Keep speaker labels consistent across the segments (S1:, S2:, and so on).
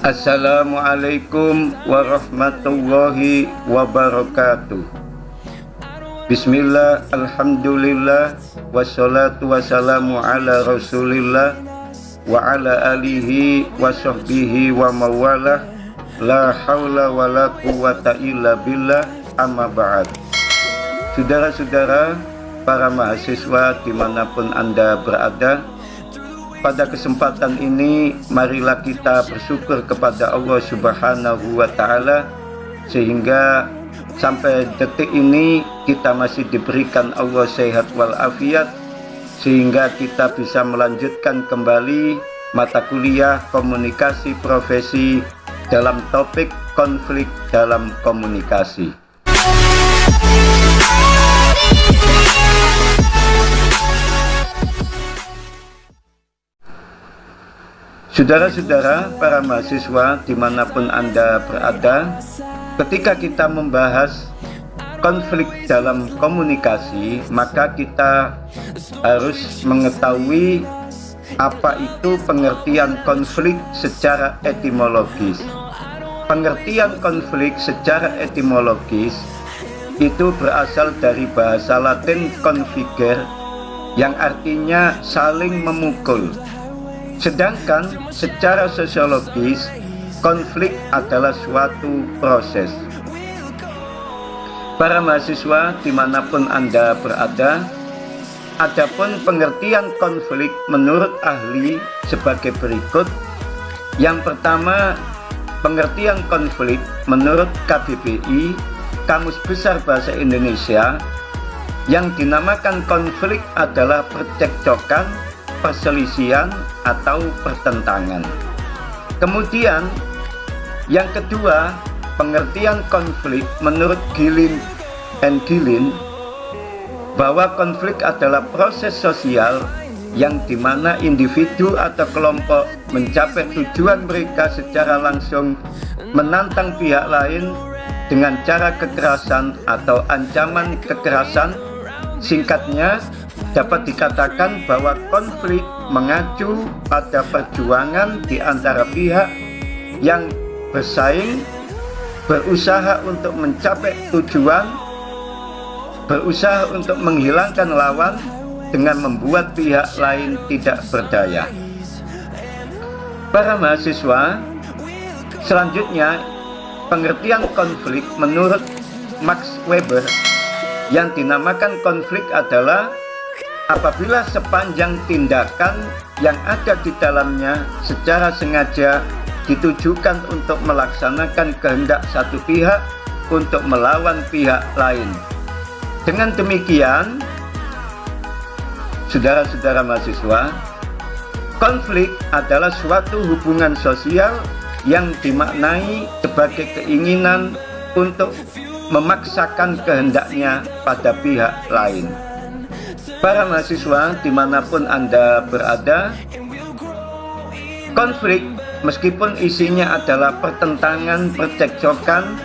S1: Assalamualaikum warahmatullahi wabarakatuh. Bismillah, alhamdulillah, wassalatu wassalamu ala rasulillah wa ala alihi wa sahbihi wa mawalah, la hawla wa la quwata illa billah, amma ba'd. Saudara-saudara, para mahasiswa dimanapun Anda berada, pada kesempatan ini marilah kita bersyukur kepada Allah Subhanahu wa Ta'ala, sehingga sampai detik ini kita masih diberikan Allah sehat walafiat, sehingga kita bisa melanjutkan kembali mata kuliah komunikasi profesi dalam topik konflik dalam komunikasi. Saudara-saudara, para mahasiswa dimanapun Anda berada, ketika kita membahas konflik dalam komunikasi, maka kita harus mengetahui apa itu pengertian konflik secara etimologis. Pengertian konflik secara etimologis itu berasal dari bahasa Latin configer, yang artinya saling memukul. Sedangkan secara sosiologis, konflik adalah suatu proses. Para mahasiswa dimanapun Anda berada, adapun pengertian konflik menurut ahli sebagai berikut. Yang pertama, pengertian konflik menurut KBBI, Kamus Besar Bahasa Indonesia, yang dinamakan konflik adalah percekcokan, perselisihan, atau pertentangan. Kemudian yang kedua, pengertian konflik menurut Gilin and Gilin, bahwa konflik adalah proses sosial yang dimana individu atau kelompok mencapai tujuan mereka secara langsung menantang pihak lain dengan cara kekerasan atau ancaman kekerasan. Singkatnya, dapat dikatakan bahwa konflik mengacu pada perjuangan di antara pihak yang bersaing, berusaha untuk mencapai tujuan, berusaha untuk menghilangkan lawan dengan membuat pihak lain tidak berdaya. Para mahasiswa, selanjutnya pengertian konflik menurut Max Weber, yang dinamakan konflik adalah apabila sepanjang tindakan yang ada di dalamnya secara sengaja ditujukan untuk melaksanakan kehendak satu pihak untuk melawan pihak lain. Dengan demikian, saudara-saudara mahasiswa, konflik adalah suatu hubungan sosial yang dimaknai sebagai keinginan untuk memaksakan kehendaknya pada pihak lain. Para mahasiswa dimanapun Anda berada, konflik meskipun isinya adalah pertentangan, percekcokan,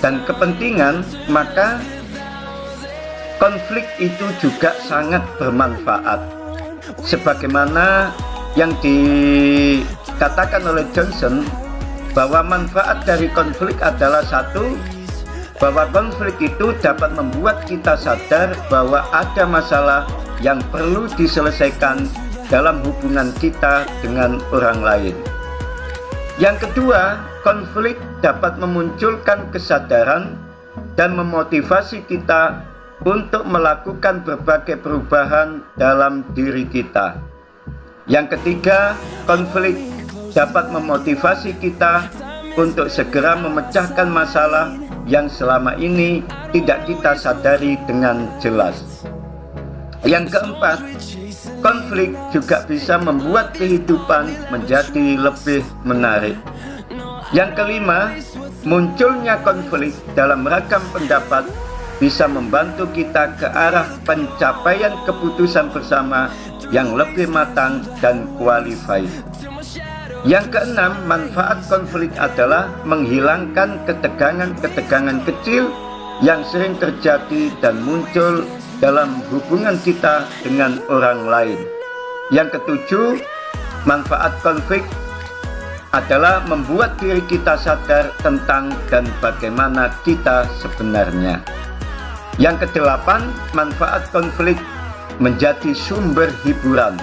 S1: dan kepentingan, maka konflik itu juga sangat bermanfaat. Sebagaimana yang dikatakan oleh Johnson, bahwa manfaat dari konflik adalah satu, bahwa konflik itu dapat membuat kita sadar bahwa ada masalah yang perlu diselesaikan dalam hubungan kita dengan orang lain. Yang kedua, konflik dapat memunculkan kesadaran dan memotivasi kita untuk melakukan berbagai perubahan dalam diri kita. Yang ketiga, konflik dapat memotivasi kita untuk segera memecahkan masalah yang selama ini tidak kita sadari dengan jelas. Yang keempat, konflik juga bisa membuat kehidupan menjadi lebih menarik. Yang kelima, munculnya konflik dalam ragam pendapat bisa membantu kita ke arah pencapaian keputusan bersama yang lebih matang dan qualified. Yang keenam, manfaat konflik adalah menghilangkan ketegangan-ketegangan kecil yang sering terjadi dan muncul dalam hubungan kita dengan orang lain. Yang ketujuh, manfaat konflik adalah membuat diri kita sadar tentang dan bagaimana kita sebenarnya. Yang kedelapan, manfaat konflik menjadi sumber hiburan.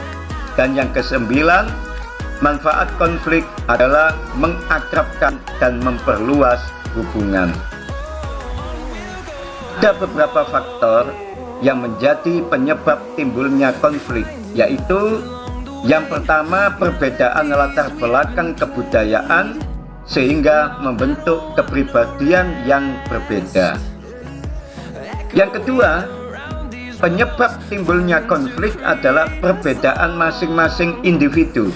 S1: Dan yang kesembilan, manfaat konflik adalah mengakrabkan dan memperluas hubungan. Ada beberapa faktor yang menjadi penyebab timbulnya konflik, yaitu yang pertama, perbedaan latar belakang kebudayaan sehingga membentuk kepribadian yang berbeda. Yang kedua, penyebab timbulnya konflik adalah perbedaan masing-masing individu.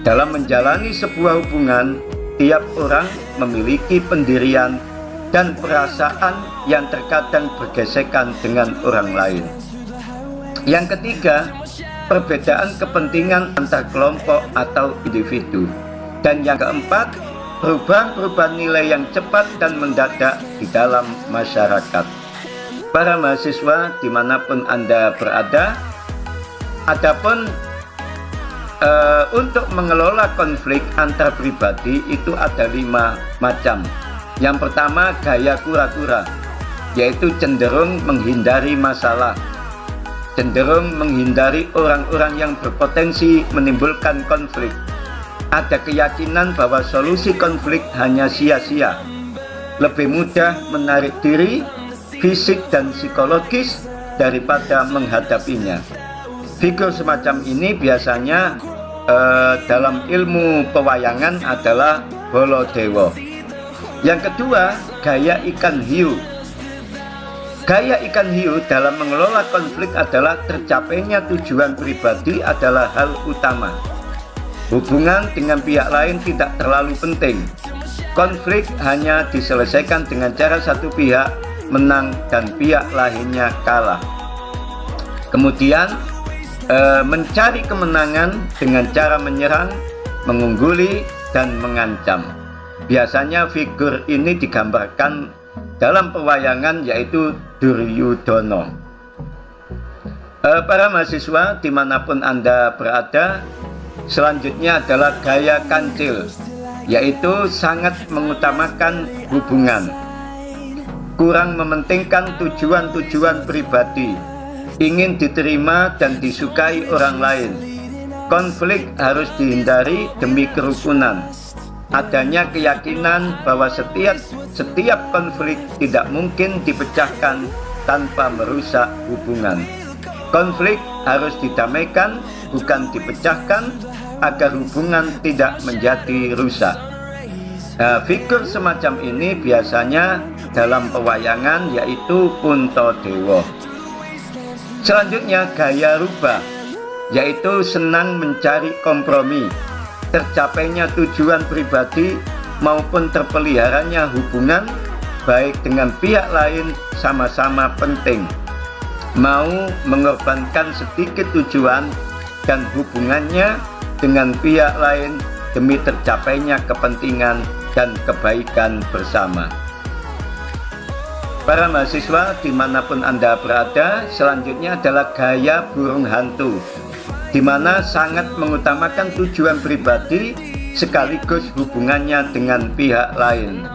S1: Dalam menjalani sebuah hubungan, tiap orang memiliki pendirian dan perasaan yang terkadang bergesekan dengan orang lain. Yang ketiga, perbedaan kepentingan antar kelompok atau individu. Dan yang keempat, perubahan-perubahan nilai yang cepat dan mendadak di dalam masyarakat. Para mahasiswa dimanapun Anda berada, adapun untuk mengelola konflik antar pribadi itu ada 5 macam. Yang pertama, gaya kura-kura, yaitu cenderung menghindari masalah, cenderung menghindari orang-orang yang berpotensi menimbulkan konflik. Ada keyakinan bahwa solusi konflik hanya sia-sia, lebih mudah menarik diri, fisik dan psikologis daripada menghadapinya. Figur semacam ini biasanya dalam ilmu pewayangan adalah Baladewa. Yang kedua, gaya ikan hiu. Gaya ikan hiu dalam mengelola konflik adalah tercapainya tujuan pribadi adalah hal utama. Hubungan dengan pihak lain tidak terlalu penting. Konflik hanya diselesaikan dengan cara satu pihak menang dan pihak lainnya kalah. Kemudian mencari kemenangan dengan cara menyerang, mengungguli, dan mengancam. Biasanya figur ini digambarkan dalam pewayangan yaitu Duryudana. Para mahasiswa dimanapun Anda berada, selanjutnya adalah gaya kancil, yaitu sangat mengutamakan hubungan, kurang mementingkan tujuan-tujuan pribadi, ingin diterima dan disukai orang lain. Konflik harus dihindari demi kerukunan. Adanya keyakinan bahwa setiap konflik tidak mungkin dipecahkan tanpa merusak hubungan. Konflik harus didamaikan, bukan dipecahkan, agar hubungan tidak menjadi rusak. Figur semacam ini biasanya dalam pewayangan yaitu Puntadewa. Selanjutnya gaya rubah, yaitu senang mencari kompromi. Tercapainya tujuan pribadi maupun terpeliharanya hubungan baik dengan pihak lain sama-sama penting. Mau mengorbankan sedikit tujuan dan hubungannya dengan pihak lain demi tercapainya kepentingan dan kebaikan bersama. Para mahasiswa dimanapun Anda berada, selanjutnya adalah gaya burung hantu, di mana sangat mengutamakan tujuan pribadi sekaligus hubungannya dengan pihak lain.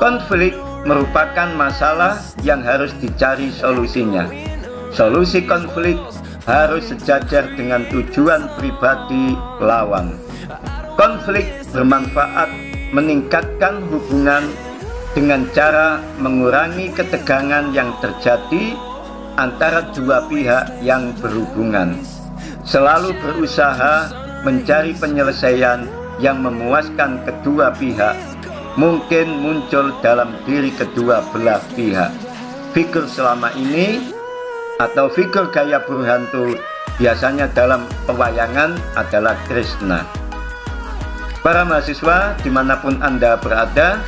S1: Konflik merupakan masalah yang harus dicari solusinya. Solusi konflik harus sejajar dengan tujuan pribadi lawan. Konflik bermanfaat meningkatkan hubungan dengan cara mengurangi ketegangan yang terjadi antara dua pihak yang berhubungan. Selalu berusaha mencari penyelesaian yang memuaskan kedua pihak, mungkin muncul dalam diri kedua belah pihak. Figur selama ini atau figur gaya burung hantu biasanya dalam pewayangan adalah Krishna. Para mahasiswa dimanapun Anda berada,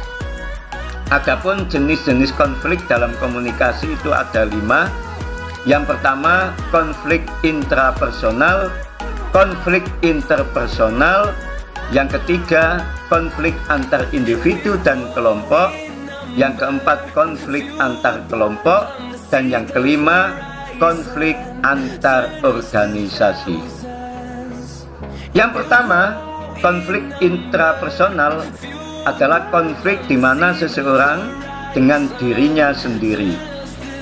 S1: adapun jenis-jenis konflik dalam komunikasi itu ada 5. Yang pertama, konflik intrapersonal, konflik interpersonal. Yang ketiga, konflik antar individu dan kelompok. Yang keempat, konflik antar kelompok. Dan yang kelima, konflik antar organisasi. Yang pertama, konflik intrapersonal adalah konflik di mana seseorang dengan dirinya sendiri.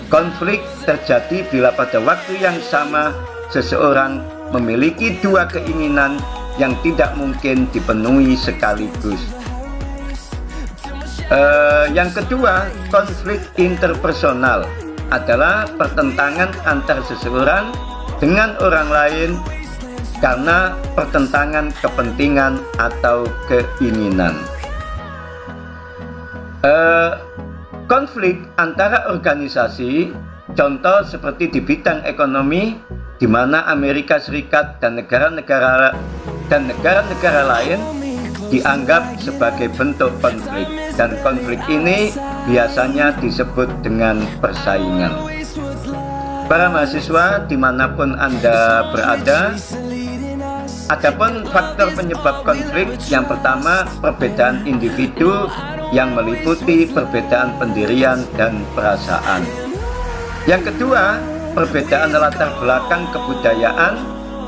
S1: Konflik terjadi bila pada waktu yang sama seseorang memiliki dua keinginan yang tidak mungkin dipenuhi sekaligus. Yang kedua, konflik interpersonal adalah pertentangan antar seseorang dengan orang lain karena pertentangan kepentingan atau keinginan. Konflik antara organisasi, contoh seperti di bidang ekonomi, di mana Amerika Serikat dan negara-negara lain dianggap sebagai bentuk konflik, dan konflik ini biasanya disebut dengan persaingan. Para mahasiswa dimanapun Anda berada, adapun faktor penyebab konflik, yang pertama perbedaan individu yang meliputi perbedaan pendirian dan perasaan. Yang kedua, perbedaan latar belakang kebudayaan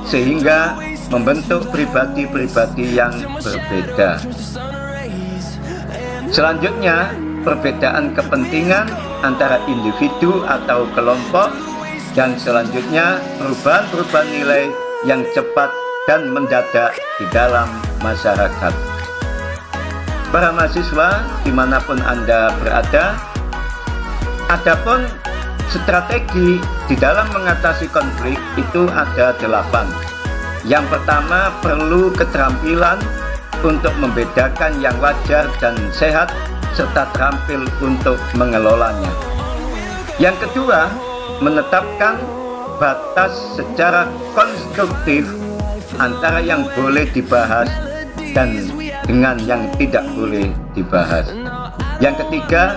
S1: sehingga membentuk pribadi-pribadi yang berbeda. Selanjutnya, perbedaan kepentingan antara individu atau kelompok, dan selanjutnya perubahan-perubahan nilai yang cepat dan mendadak di dalam masyarakat. Para mahasiswa dimanapun Anda berada, adapun strategi di dalam mengatasi konflik itu ada 8. Yang pertama, perlu keterampilan untuk membedakan yang wajar dan sehat serta terampil untuk mengelolanya. Yang kedua, menetapkan batas secara konstruktif antara yang boleh dibahas dan dengan yang tidak boleh dibahas. Yang ketiga,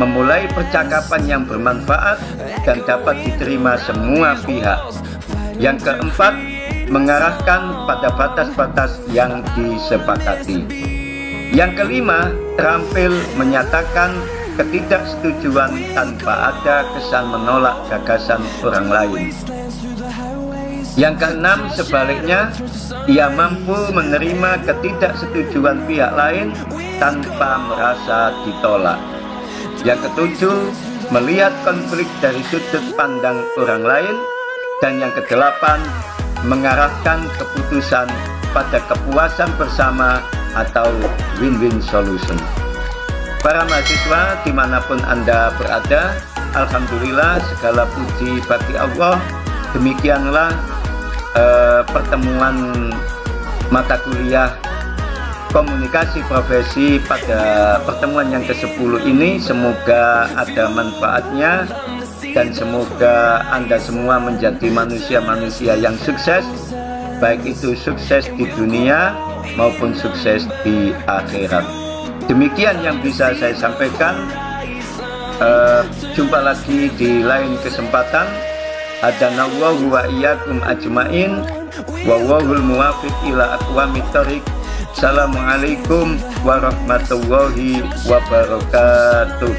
S1: memulai percakapan yang bermanfaat dan dapat diterima semua pihak. Yang keempat, mengarahkan pada batas-batas yang disepakati. Yang kelima, terampil menyatakan ketidaksetujuan tanpa ada kesan menolak gagasan orang lain. Yang keenam, sebaliknya, ia mampu menerima ketidaksetujuan pihak lain tanpa merasa ditolak. Yang ketujuh, melihat konflik dari sudut pandang orang lain. Dan yang kedelapan, mengarahkan keputusan pada kepuasan bersama atau win-win solution. Para mahasiswa dimanapun Anda berada, alhamdulillah segala puji bagi Allah. Demikianlah pertemuan mata kuliah komunikasi profesi pada pertemuan yang ke-10 ini. Semoga ada manfaatnya dan semoga Anda semua menjadi manusia-manusia yang sukses, baik itu sukses di dunia maupun sukses di akhirat. Demikian yang bisa saya sampaikan. Jumpa lagi di lain kesempatan. Hadanallahu wa iyyakum ajmain, wallahul muwaffiq ila aqwamit thoriq. Assalamualaikum warahmatullahi wabarakatuh.